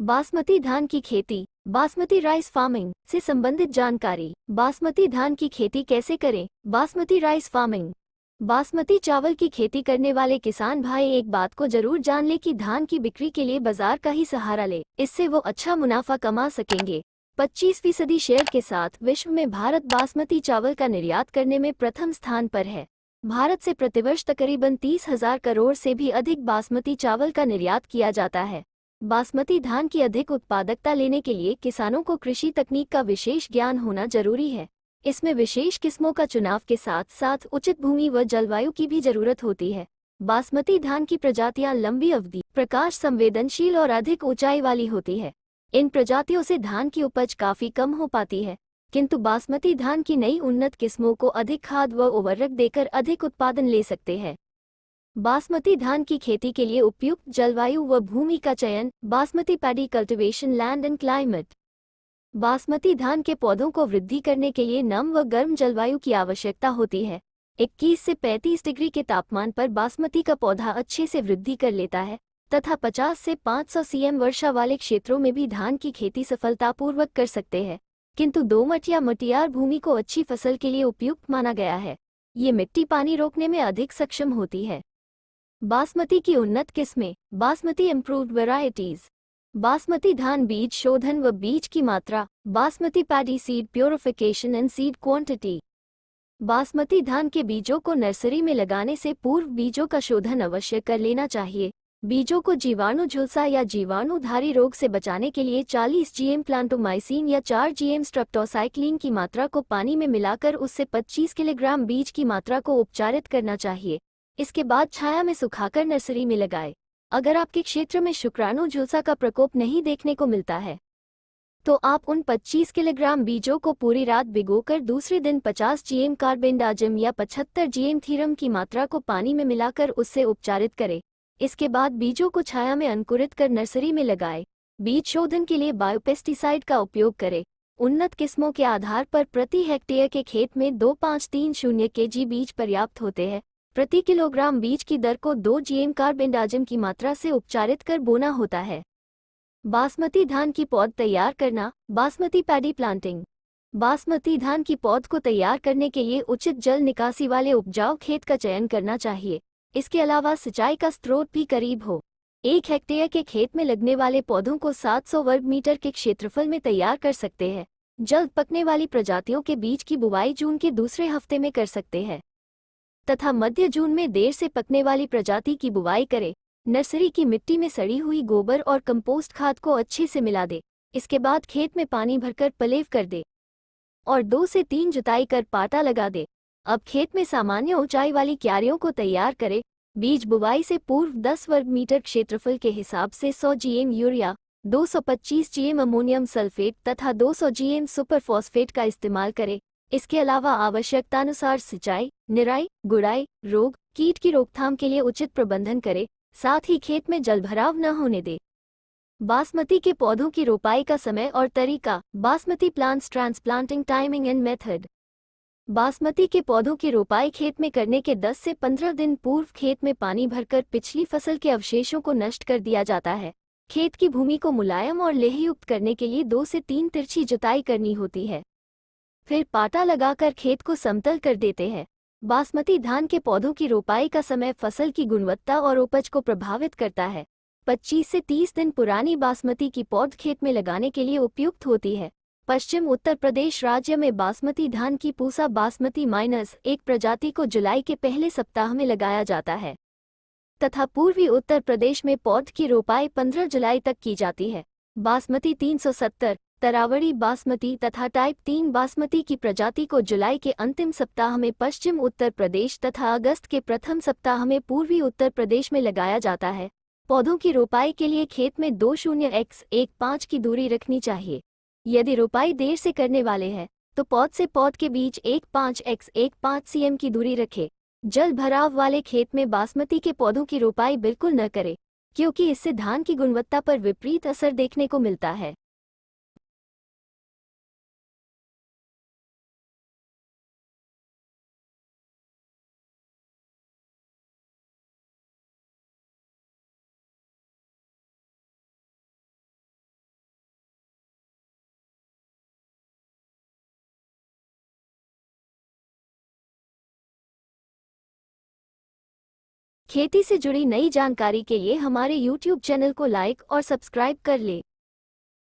बासमती धान की खेती, बासमती राइस फार्मिंग से संबंधित जानकारी। बासमती धान की खेती कैसे करें? Basmati rice farming. बासमती चावल की खेती करने वाले किसान भाई एक बात को जरूर जान ले कि धान की बिक्री के लिए बाजार का ही सहारा ले, इससे वो अच्छा मुनाफा कमा सकेंगे। 25% शेयर के साथ विश्व में भारत बासमती चावल का निर्यात करने में प्रथम स्थान पर है। भारत से प्रतिवर्ष तकरीबन 30,000 करोड़ से भी अधिक बासमती चावल का निर्यात किया जाता है। बासमती धान की अधिक उत्पादकता लेने के लिए किसानों को कृषि तकनीक का विशेष ज्ञान होना जरूरी है। इसमें विशेष किस्मों का चुनाव के साथ साथ उचित भूमि व जलवायु की भी जरूरत होती है। बासमती धान की प्रजातियां लंबी अवधि, प्रकाश संवेदनशील और अधिक ऊंचाई वाली होती है। इन प्रजातियों से धान की उपज काफी कम हो पाती है, किंतु बासमती धान की नई उन्नत किस्मों को अधिक खाद व उर्वरक देकर अधिक उत्पादन ले सकते हैं। बासमती धान की खेती के लिए उपयुक्त जलवायु व भूमि का चयन। Basmati paddy cultivation, land and climate. Basmati धान के पौधों को वृद्धि करने के लिए नम व गर्म जलवायु की आवश्यकता होती है। 21 से 35 डिग्री के तापमान पर बासमती का पौधा अच्छे से वृद्धि कर लेता है तथा 50 से 500 cm वर्षा वाले क्षेत्रों में भी धान की खेती सफलतापूर्वक कर सकते हैं, किंतु दोमट या मटियार भूमि को अच्छी फसल के लिए उपयुक्त माना गया है। ये मिट्टी पानी रोकने में अधिक सक्षम होती है। बासमती की उन्नत किस्में। Basmati improved varieties. बासमती धान बीज शोधन व बीज की मात्रा। Basmati paddy seed purification and seed quantity. Basmati धान के बीजों को नर्सरी में लगाने से पूर्व बीजों का शोधन अवश्य कर लेना चाहिए। बीजों को जीवाणु झुलसा या जीवाणुधारी रोग से बचाने के लिए 40 GM प्लांटोमाइसिन या 4 GM स्ट्रेप्टोसाइक्लिन की मात्रा को पानी में मिलाकर उससे 25 किलोग्राम बीज की मात्रा को उपचारित करना चाहिए। इसके बाद छाया में सुखाकर नर्सरी में लगाएं। अगर आपके क्षेत्र में शुक्राणु झुलसा का प्रकोप नहीं देखने को मिलता है तो आप उन 25 किलोग्राम बीजों को पूरी रात भिगोकर दूसरे दिन 50 GM कार्बेंडाजिम या 75 GM थीरम की मात्रा को पानी में मिलाकर उससे उपचारित करें। इसके बाद बीजों को छाया में अंकुरित कर नर्सरी में लगाएं। बीज शोधन के लिए बायोपेस्टिसाइड का उपयोग करें। उन्नत किस्मों के आधार पर प्रति हेक्टेयर के खेत में 2530 kg बीज पर्याप्त होते हैं। प्रति किलोग्राम बीज की दर को 2 GM कार्बेंडाजिम की मात्रा से उपचारित कर बोना होता है। बासमती धान की पौध तैयार करना। Basmati paddy planting. बासमती धान की पौध को तैयार करने के लिए उचित जल निकासी वाले उपजाऊ खेत का चयन करना चाहिए। इसके अलावा सिंचाई का स्रोत भी करीब हो। 1 हेक्टेयर के खेत में लगने वाले पौधों को 700 वर्ग मीटर के क्षेत्रफल में तैयार कर सकते हैं। जल्द पकने वाली प्रजातियों के बीज की बुवाई जून के दूसरे हफ्ते में कर सकते हैं तथा मध्य जून में देर से पकने वाली प्रजाति की बुवाई करें। नर्सरी की मिट्टी में सड़ी हुई गोबर और कंपोस्ट खाद को अच्छे से मिला दे। इसके बाद खेत में पानी भरकर पलेव कर दे और 2 से 3 जुताई कर पाटा लगा दे। अब खेत में सामान्य ऊंचाई वाली क्यारियों को तैयार करें। बीज बुवाई से पूर्व 10 वर्ग मीटर क्षेत्रफल के हिसाब से 100 GM urea, 225 GM ammonium sulphate तथा 200 GM सुपर फॉस्फेट का इस्तेमाल करें। इसके अलावा आवश्यकतानुसार सिंचाई, निराई, गुड़ाई, रोग, कीट की रोकथाम के लिए उचित प्रबंधन करें। साथ ही खेत में जलभराव न होने दे। बासमती के पौधों की रोपाई का समय और तरीका। Basmati plants transplanting timing and method. Basmati के पौधों की रोपाई खेत में करने के 10 से 15 दिन पूर्व खेत में पानी भरकर पिछली फसल के अवशेषों को नष्ट कर दिया जाता है। खेत की भूमि को मुलायम और लेहयुक्त करने के लिए 2 से 3 तिरछी जुताई करनी होती है। फिर पाटा लगाकर खेत को समतल कर देते हैं। बासमती धान के पौधों की रोपाई का समय फसल की गुणवत्ता और उपज को प्रभावित करता है। 25 से 30 दिन पुरानी बासमती की पौध खेत में लगाने के लिए उपयुक्त होती है। पश्चिम उत्तर प्रदेश राज्य में बासमती धान की पूसा बासमती -1 प्रजाति को जुलाई के पहले सप्ताह में लगाया जाता है तथा पूर्वी उत्तर प्रदेश में पौध की रोपाई 15 जुलाई तक की जाती है। बासमती 370, तरावड़ी बासमती तथा टाइप 3 बासमती की प्रजाति को जुलाई के अंतिम सप्ताह में पश्चिम उत्तर प्रदेश तथा अगस्त के प्रथम सप्ताह में पूर्वी उत्तर प्रदेश में लगाया जाता है। पौधों की रोपाई के लिए खेत में 20x15 की दूरी रखनी चाहिए। यदि रोपाई देर से करने वाले हैं तो पौध से पौध के बीच 15x15 cm की दूरी रखें। जल भराव वाले खेत में बासमती के पौधों की रोपाई बिल्कुल न करें, क्योंकि इससे धान की गुणवत्ता पर विपरीत असर देखने को मिलता है। खेती से जुड़ी नई जानकारी के लिए हमारे YouTube चैनल को लाइक और सब्सक्राइब कर ले।